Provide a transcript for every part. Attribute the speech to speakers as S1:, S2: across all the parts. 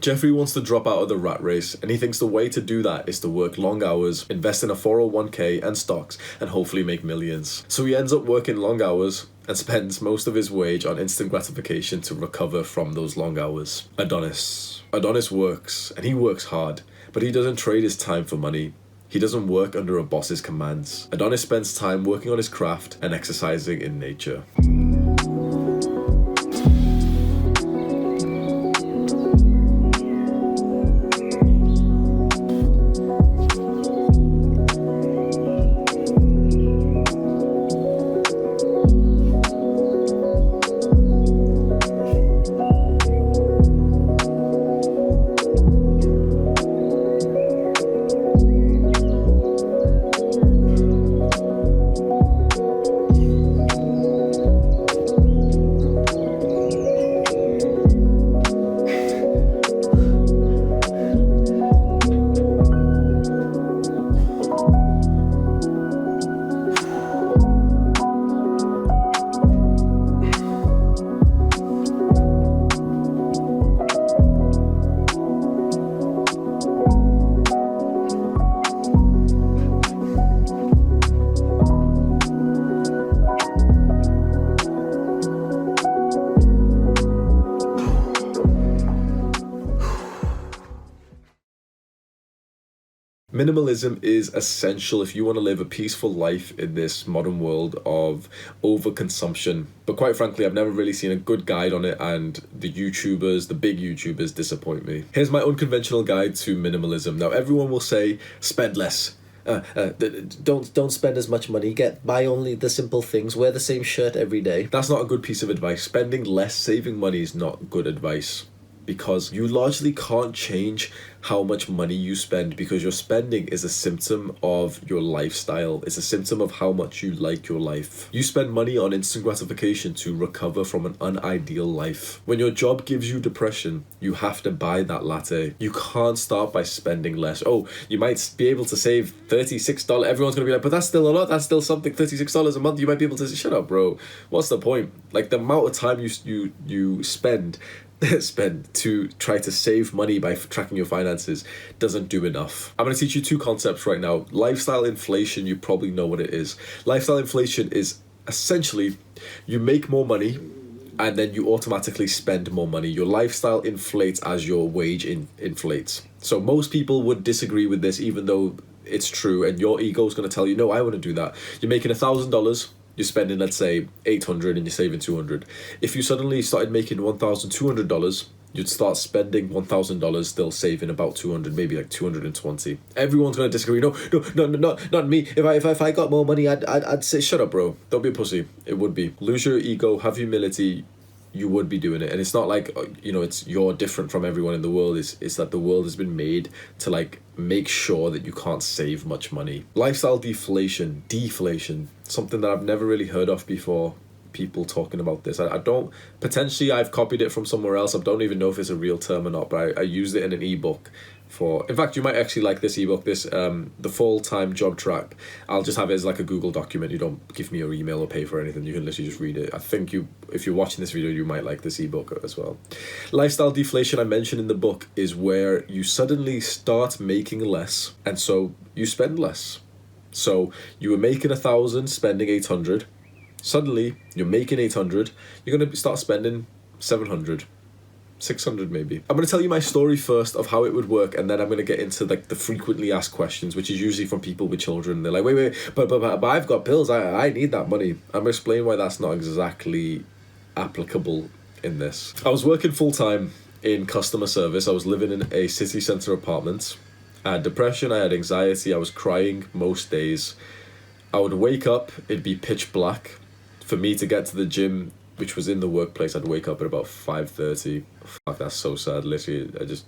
S1: Jeffrey wants to drop out of the rat race, and he thinks the way to do that is to work long hours, invest in a 401k and stocks, and hopefully make millions. So he ends up working long hours and spends most of his wage on instant gratification to recover from those long hours. Adonis works, and he works hard, but he doesn't trade his time for money. He doesn't work under a boss's commands. Adonis spends time working on his craft and exercising in nature. Minimalism is essential if you want to live a peaceful life in this modern world of overconsumption. But quite frankly, I've never really seen a good guide on it, and the big YouTubers disappoint me. Here's my unconventional guide to minimalism. Now, everyone will say, spend less. Don't spend as much money. Buy only the simple things. Wear the same shirt every day. That's not a good piece of advice. Spending less, saving money is not good advice, because you largely can't change how much money you spend, because your spending is a symptom of your lifestyle. It's a symptom of how much you like your life. You spend money on instant gratification to recover from an unideal life. When your job gives you depression, you have to buy that latte. You can't start by spending less. Oh, you might be able to save $36. Everyone's gonna be like, but that's still a lot. That's still something. $36 a month. You might be able to say, shut up, bro. What's the point? Like, the amount of time you spend to try to save money by tracking your finances doesn't do enough. I'm going to teach you two concepts right now. Lifestyle inflation, you probably know what it is. Lifestyle inflation is essentially you make more money and then you automatically spend more money. Your lifestyle inflates as your wage inflates. So most people would disagree with this, even though it's true, and your ego is going to tell you, no, I want to do that. You're making $1,000. You're spending, let's say, $800 and you're saving $200. If you suddenly started making $1,200, you'd start spending $1,000, still saving about $200, maybe like $220. Everyone's gonna disagree. No, not me. If I got more money, I'd say, shut up, bro. Don't be a pussy. It would be. Lose your ego, have humility. You would be doing it. And it's not like, it's you're different from everyone in the world. It's that the world has been made to like make sure that you can't save much money. Lifestyle deflation, something that I've never really heard of before. People talking about this. Potentially I've copied it from somewhere else. I don't even know if it's a real term or not, but I used it in an ebook. In fact, you might actually like this ebook, the full-time job track. I'll just have it as like a Google document. You don't give me your email or pay for anything. You can literally just read it. I think if you're watching this video, you might like this ebook as well. Lifestyle deflation I mentioned in the book is where you suddenly start making less, and so you spend less. So you were making 1,000, spending 800. Suddenly you're making 800. You're going to start spending 700. 600 maybe. I'm going to tell you my story first of how it would work, and then I'm going to get into like the frequently asked questions, which is usually from people with children. They're like, wait, but I've got bills. I need that money. I'm going to explain why that's not exactly applicable in this. I was working full-time in customer service. I was living in a city centre apartment. I had depression, I had anxiety, I was crying most days. I would wake up, it'd be pitch black. For me to get to the gym, which was in the workplace, I'd wake up at about 5:30. Fuck, that's so sad. Literally, I just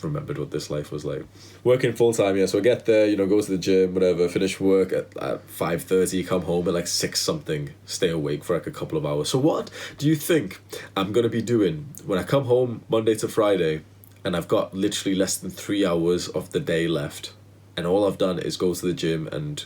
S1: remembered what this life was like. Working full time, yeah. So I get there, go to the gym, whatever, finish work at 5:30, come home at like 6 something, stay awake for like a couple of hours. So what do you think I'm going to be doing when I come home Monday to Friday and I've got literally less than 3 hours of the day left, and all I've done is go to the gym and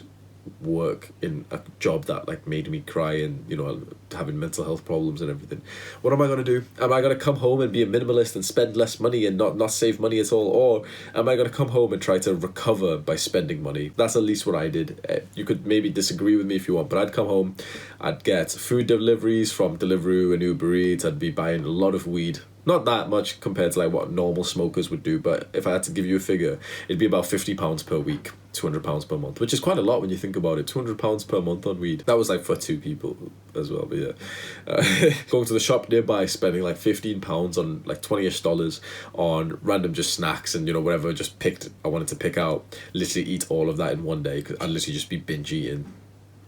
S1: work in a job that like made me cry and, you know, having mental health problems and everything. What am I going to do? Am I going to come home and be a minimalist and spend less money and not save money at all? Or am I going to come home and try to recover by spending money? That's at least what I did. You could maybe disagree with me if you want, but I'd come home, I'd get food deliveries from Deliveroo and Uber Eats. I'd be buying a lot of weed. Not that much compared to like what normal smokers would do, but if I had to give you a figure, it'd be about £50 per week, £200 per month, which is quite a lot when you think about it. £200 per month on weed. That was like for 2 people as well, but yeah. Going to the shop nearby, spending like £15 on like $20-ish on random just snacks and, you know, whatever I wanted to pick out, literally eat all of that in one day, because I'd literally just be binge eating.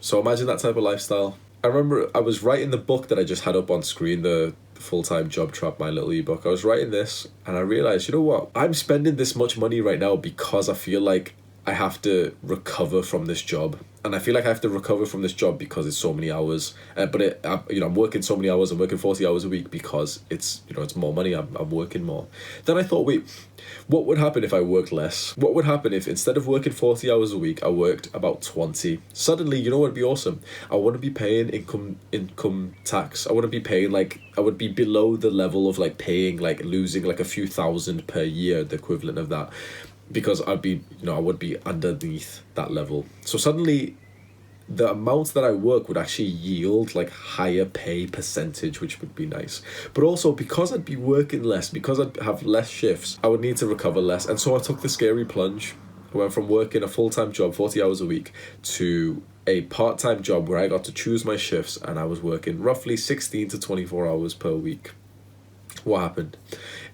S1: So imagine that type of lifestyle. I remember I was writing the book that I just had up on screen, the Full-Time Job Trap, my little ebook. I was writing this and I realized, you know what? I'm spending this much money right now because I feel like I have to recover from this job. And I feel like I have to recover from this job because it's so many hours. I'm working so many hours. I'm working 40 hours a week because it's more money. I'm working more. Then I thought, wait, what would happen if I worked less? What would happen if instead of working 40 hours a week, I worked about 20? Suddenly, you know what would be awesome? I wouldn't be paying income tax. I wouldn't be paying I would be below the level of like paying, like losing like a few thousand per year, the equivalent of that. Because I would be underneath that level. So suddenly the amount that I work would actually yield like higher pay percentage, which would be nice. But also because I'd be working less, because I'd have less shifts, I would need to recover less. And so I took the scary plunge. I went from working a full-time job, 40 hours a week, to a part-time job where I got to choose my shifts and I was working roughly 16 to 24 hours per week. What happened?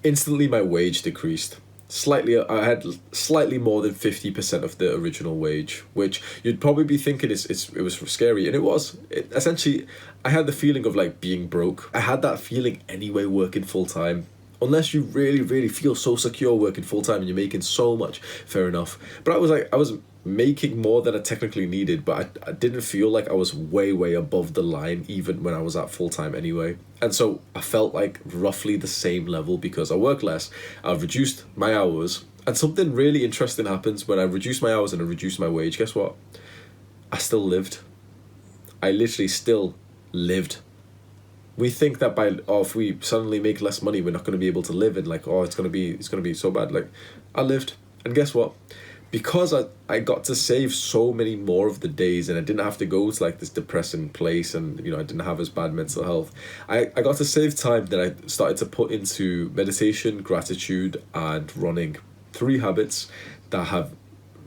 S1: Instantly my wage decreased. I had slightly more than 50% of the original wage, which you'd probably be thinking it was scary, and it was. Essentially, I had the feeling of like being broke. I had that feeling anyway working full time. Unless you really, really feel so secure working full time and you're making so much, fair enough. But I was making more than I technically needed, but I didn't feel like I was way, way above the line even when I was at full time anyway. And so I felt like roughly the same level because I work less, I've reduced my hours, and something really interesting happens when I reduce my hours and I reduce my wage. Guess what? I still lived. I literally still lived. We think that if we suddenly make less money, we're not going to be able to live, and like, it's going to be so bad. Like, I lived, and guess what? Because I got to save so many more of the days and I didn't have to go to like this depressing place and, you know, I didn't have as bad mental health. I got to save time that I started to put into meditation, gratitude and running. 3 habits that have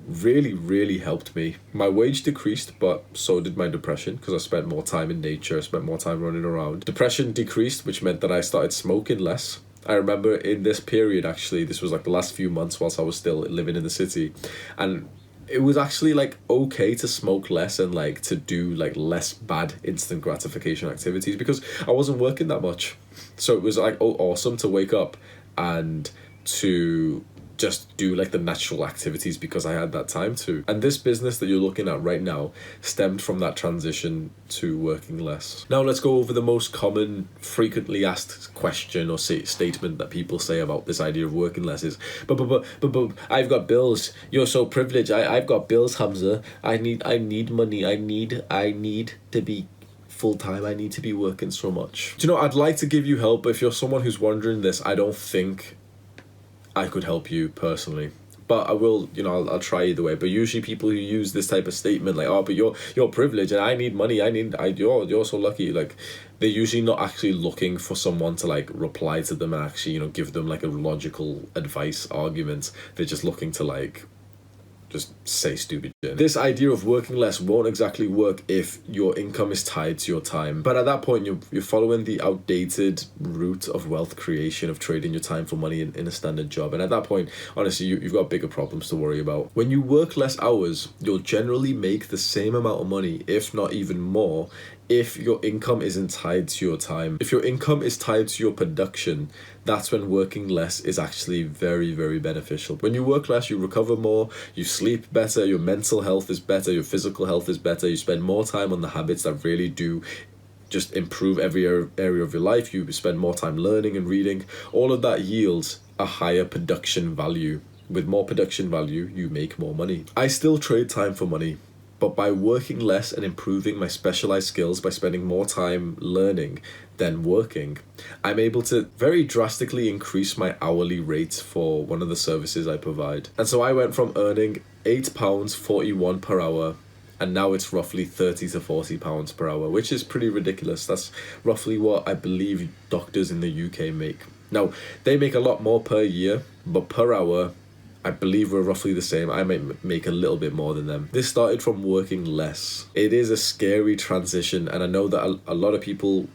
S1: really, really helped me. My wage decreased, but so did my depression because I spent more time in nature, I spent more time running around. Depression decreased, which meant that I started smoking less. I remember in this period, actually, this was like the last few months whilst I was still living in the city, and it was actually like okay to smoke less and like to do like less bad instant gratification activities because I wasn't working that much. So it was like awesome to wake up and to just do like the natural activities because I had that time to. And this business that you're looking at right now stemmed from that transition to working less. Now let's go over the most common, frequently asked question or statement that people say about this idea of working less is, but I've got bills. You're so privileged. I've got bills, Hamza. I need money. I need to be full-time. I need to be working so much. Do you know, I'd like to give you help, but if you're someone who's wondering this, I don't think I could help you personally, but I will, I'll try either way. But usually people who use this type of statement like, but you're privileged and I need money, you're so lucky, like they're usually not actually looking for someone to like reply to them and actually, give them like a logical advice argument. They're just looking to like just say stupid shit. This idea of working less won't exactly work if your income is tied to your time. But at that point, you're following the outdated route of wealth creation, of trading your time for money in a standard job. And at that point, honestly, you've got bigger problems to worry about. When you work less hours, you'll generally make the same amount of money, if not even more, if your income isn't tied to your time. If your income is tied to your production, that's when working less is actually very, very beneficial. When you work less, you recover more, you sleep better, your mental health is better, your physical health is better, you spend more time on the habits that really do just improve every area of your life, you spend more time learning and reading. All of that yields a higher production value. With more production value, you make more money. I still trade time for money. But by working less and improving my specialized skills, by spending more time learning than working, I'm able to very drastically increase my hourly rate for one of the services I provide. And so I went from earning £8.41 per hour, and now it's roughly £30 to £40 per hour, which is pretty ridiculous. That's roughly what I believe doctors in the UK make. Now, they make a lot more per year, but per hour, I believe we're roughly the same. I might make a little bit more than them. This started from working less. It is a scary transition, and I know that a lot of people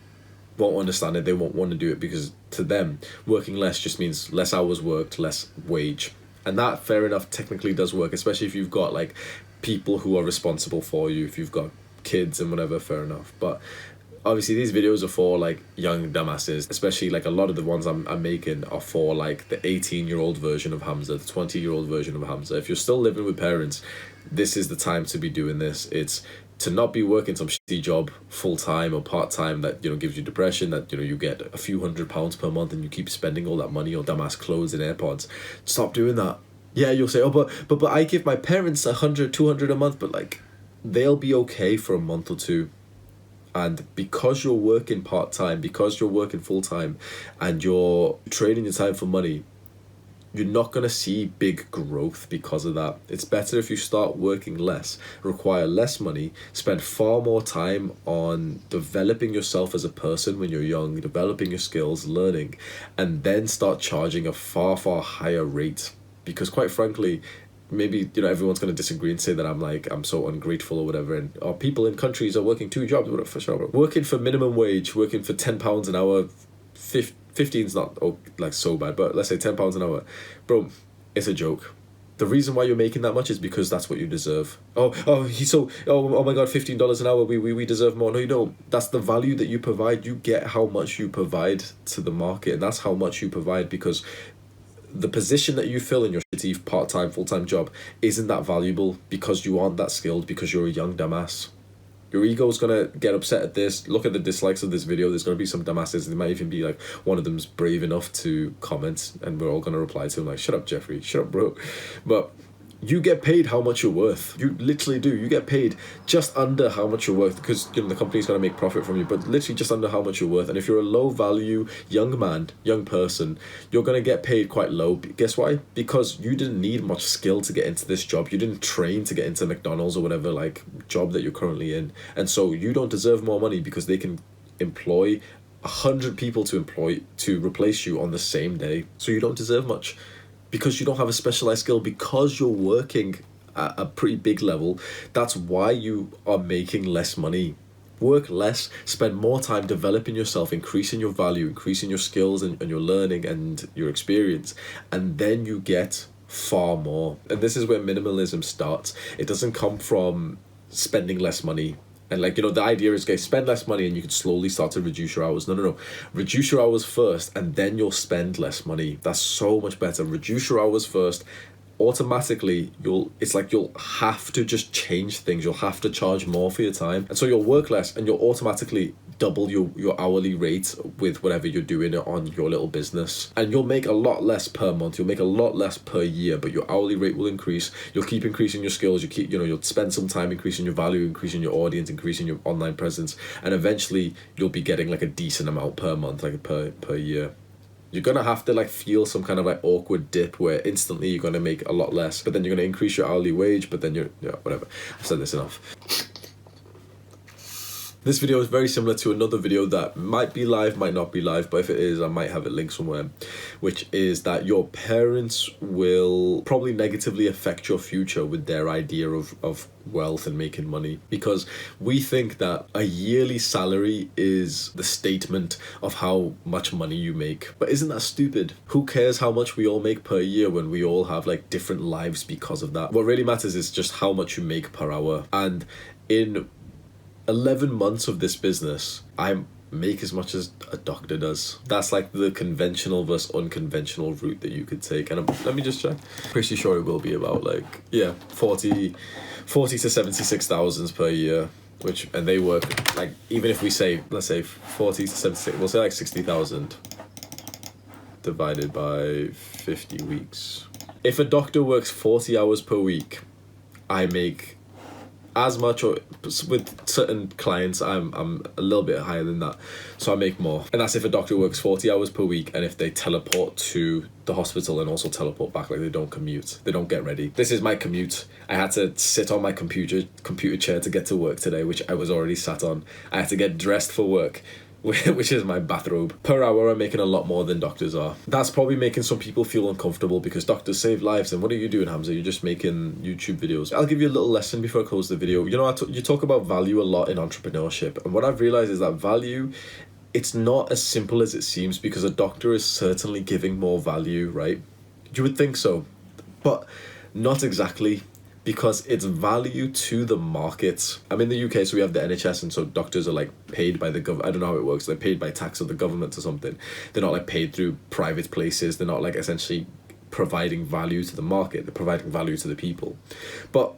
S1: won't understand it. They won't want to do it because to them, working less just means less hours worked, less wage. And that, fair enough, technically does work, especially if you've got like people who are responsible for you, if you've got kids and whatever, fair enough. But obviously these videos are for like young dumbasses, especially like a lot of the ones I'm making are for like the 18-year-old version of Hamza, the 20-year-old version of Hamza. If you're still living with parents, this is the time to be doing this. It's to not be working some shitty job full-time or part-time that, you know, gives you depression, that, you know, you get a few £100s per month and you keep spending all that money on dumbass clothes and AirPods. Stop doing that. Yeah, you'll say, oh, but I give my parents 100, 200 a month, but like, they'll be okay for a month or two. And because you're working part-time, because you're working full-time, and you're trading your time for money, you're not going to see big growth because of that. It's better if you start working less, require less money, spend far more time on developing yourself as a person when you're young, developing your skills, learning, and then start charging a far, far higher rate. Because quite frankly, maybe, you know, everyone's going to disagree and say that I'm so ungrateful or whatever, and or people in countries are working 2 jobs, whatever, for sure. Working for minimum wage, working for £10 an hour, 15's not like so bad, but let's say £10 an hour, bro, it's a joke. The reason why you're making that much is because that's what you deserve. Oh my god, $15 an hour, we deserve more. No, you don't. That's the value that you provide. You get how much you provide to the market, and that's how much you provide, because the position that you fill in your shitty part-time, full-time job isn't that valuable because you aren't that skilled, because you're a young dumbass. Your ego's gonna get upset at this. Look at the dislikes of this video. There's gonna be some dumbasses. There might even be like one of them's brave enough to comment, and we're all gonna reply to him like, shut up, Jeffrey, shut up, bro. But you get paid how much you're worth. You literally do. You get paid just under how much you're worth, because, you know, the company's going to make profit from you, but literally just under how much you're worth. And if you're a low value young man, young person, you're going to get paid quite low. Guess why? Because you didn't need much skill to get into this job. You didn't train to get into McDonald's or whatever like job that you're currently in. And so you don't deserve more money because they can employ 100 people to replace you on the same day. So you don't deserve much, because you don't have a specialized skill, because you're working at a pretty big level. That's why you are making less money. Work less, spend more time developing yourself, increasing your value, increasing your skills and your learning and your experience, and then you get far more. And this is where minimalism starts. It doesn't come from spending less money. And like, you know, the idea is, okay, spend less money and you can slowly start to reduce your hours. No. Reduce your hours first and then you'll spend less money. That's so much better. Reduce your hours first. Automatically, it's like you'll have to just change things. You'll have to charge more for your time. And so you'll work less and you'll automatically double your hourly rate with whatever you're doing on your little business. And you'll make a lot less per month. You'll make a lot less per year, but your hourly rate will increase. You'll keep increasing your skills. You'll spend some time increasing your value, increasing your audience, increasing your online presence. And eventually you'll be getting like a decent amount per month, like per year. You're going to have to like feel some kind of like awkward dip where instantly you're going to make a lot less, but then you're going to increase your hourly wage, but then whatever. I've said this enough. This video is very similar to another video that might be live, might not be live, but if it is, I might have it linked somewhere, which is that your parents will probably negatively affect your future with their idea of wealth and making money, because we think that a yearly salary is the statement of how much money you make. But isn't that stupid? Who cares how much we all make per year when we all have like different lives because of that? What really matters is just how much you make per hour. And in 11 months of this business, I make as much as a doctor does. That's like the conventional versus unconventional route that you could take. And let me just check. Pretty sure it will be about like, 40 to 76,000 per year, and they work like, even if we say, let's say 40 to 76, we'll say like 60,000 divided by 50 weeks. If a doctor works 40 hours per week, I make as much, or with certain clients I'm a little bit higher than that, so I make more. And that's if a doctor works 40 hours per week and if they teleport to the hospital and also teleport back, like they don't commute, they don't get ready. This is my commute. I had to sit on my computer chair to get to work today, which I was already sat on. I had to get dressed for work, which is my bathrobe. Per hour, I'm making a lot more than doctors are. That's probably making some people feel uncomfortable because doctors save lives. And what are you doing, Hamza? You're just making YouTube videos. I'll give you a little lesson before I close the video. You know, you talk about value a lot in entrepreneurship. And what I've realized is that value, it's not as simple as it seems, because a doctor is certainly giving more value, right? You would think so, but not exactly. Because it's value to the market. I'm in the UK, so we have the NHS, and so doctors are like paid by the government. I don't know how it works. They're paid by tax of the government or something. They're not like paid through private places. They're not like essentially providing value to the market. They're providing value to the people. But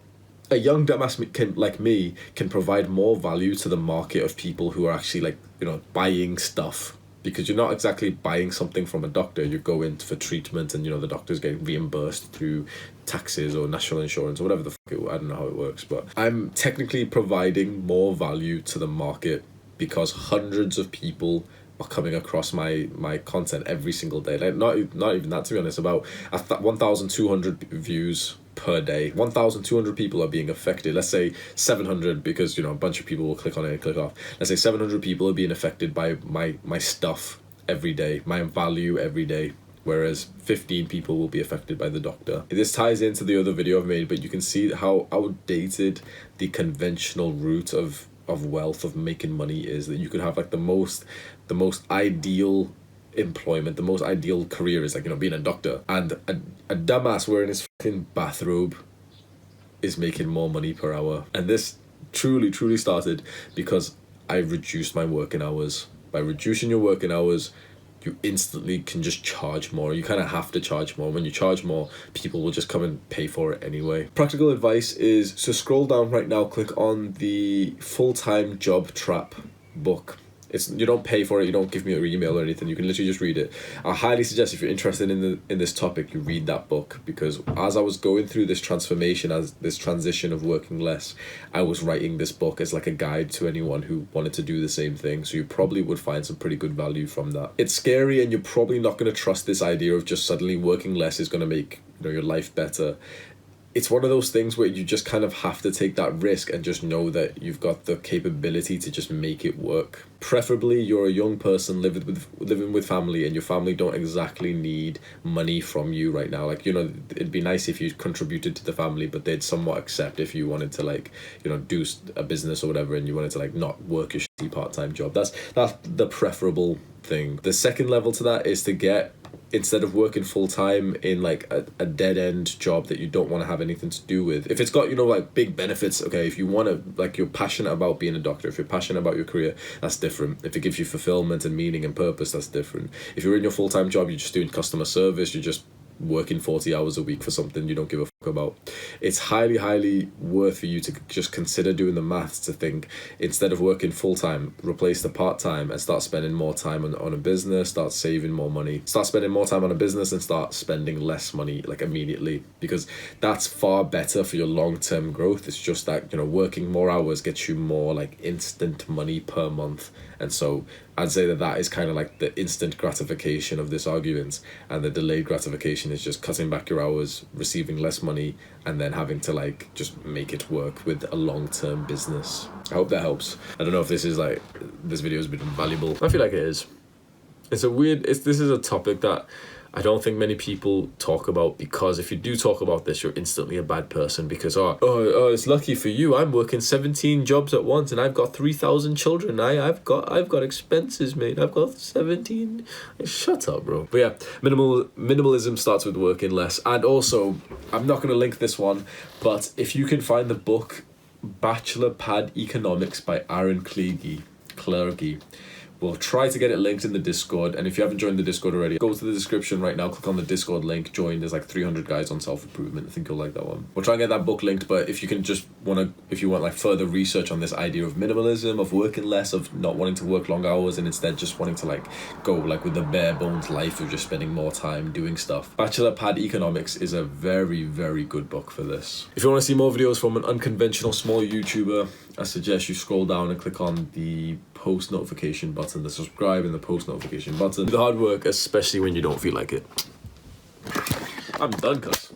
S1: a young dumbass like me can provide more value to the market of people who are actually like, you know, buying stuff. Because you're not exactly buying something from a doctor. You go in for treatment and, you know, the doctor's getting reimbursed through taxes or national insurance or whatever the fuck I don't know how it works. But I'm technically providing more value to the market because hundreds of people are coming across my content every single day. Like not even that, to be honest. About 1,200 views per day. 1,200 people are being affected. Let's say 700, because, you know, a bunch of people will click on it and click off. Let's say 700 people are being affected by my stuff every day, my value every day, whereas 15 people will be affected by the doctor. This ties into the other video I've made, but you can see how outdated the conventional route of wealth, of making money is. That you could have like the most ideal employment, the most ideal career is like, you know, being a doctor, and a dumbass wearing his fucking bathrobe is making more money per hour. And this truly started because I reduced my working hours. By reducing your working hours, you instantly can just charge more. You kind of have to charge more. When you charge more, people will just come and pay for it anyway. Practical advice is, so scroll down right now, click on the Full-Time Job Trap book. You don't pay for it, you don't give me an email or anything, you can literally just read it. I highly suggest, if you're interested in this topic, you read that book, because as I was going through this transformation, as this transition of working less, I was writing this book as like a guide to anyone who wanted to do the same thing. So you probably would find some pretty good value from that. It's scary, and you're probably not going to trust this idea of just suddenly working less is going to make, you know, your life better. It's one of those things where you just kind of have to take that risk and just know that you've got the capability to just make it work. Preferably, you're a young person living with family, and your family don't exactly need money from you right now. Like, you know, it'd be nice if you contributed to the family, but they'd somewhat accept if you wanted to, like, you know, do a business or whatever, and you wanted to like not work a shitty part-time job. That's the preferable thing. The second level to that is to get, instead of working full-time in like a dead-end job that you don't want to have anything to do with, if it's got, you know, like big benefits, okay, if you want to, like, you're passionate about being a doctor, if you're passionate about your career, that's different. If it gives you fulfillment and meaning and purpose, that's different. If you're in your full-time job, you're just doing customer service, you're just working 40 hours a week for something you don't give a fuck about, it's highly worth for you to just consider doing the maths to think, instead of working full-time, replace the part-time and start spending more time on a business, start saving more money, start spending more time on a business and start spending less money like immediately, because that's far better for your long-term growth. It's just that, you know, working more hours gets you more like instant money per month. And so I'd say that is kind of like the instant gratification of this argument, and the delayed gratification is just cutting back your hours, receiving less money, and then having to like just make it work with a long-term business. I hope that helps. I don't know if this video has been valuable. I feel like it is. This is a topic that I don't think many people talk about, because if you do talk about this, you're instantly a bad person, because oh, it's lucky for you, I'm working 17 jobs at once and I've got 3,000 children. I've got expenses, mate. I've got 17. Shut up, bro. But yeah, minimalism starts with working less. And also, I'm not going to link this one, but if you can find the book Bachelor Pad Economics by Aaron Clergy, We'll try to get it linked in the Discord, and if you haven't joined the Discord already, go to the description right now, click on the Discord link, join. There's like 300 guides on self-improvement. I think you'll like that one. We'll try and get that book linked, but if you can just if you want like further research on this idea of minimalism, of working less, of not wanting to work long hours, and instead just wanting to like go like with the bare bones life of just spending more time doing stuff, Bachelor Pad Economics is a very, very good book for this. If you want to see more videos from an unconventional small YouTuber, I suggest you scroll down and click on the post notification button, the subscribe and the post notification button. Do the hard work, especially when you don't feel like it. I'm done, cuz.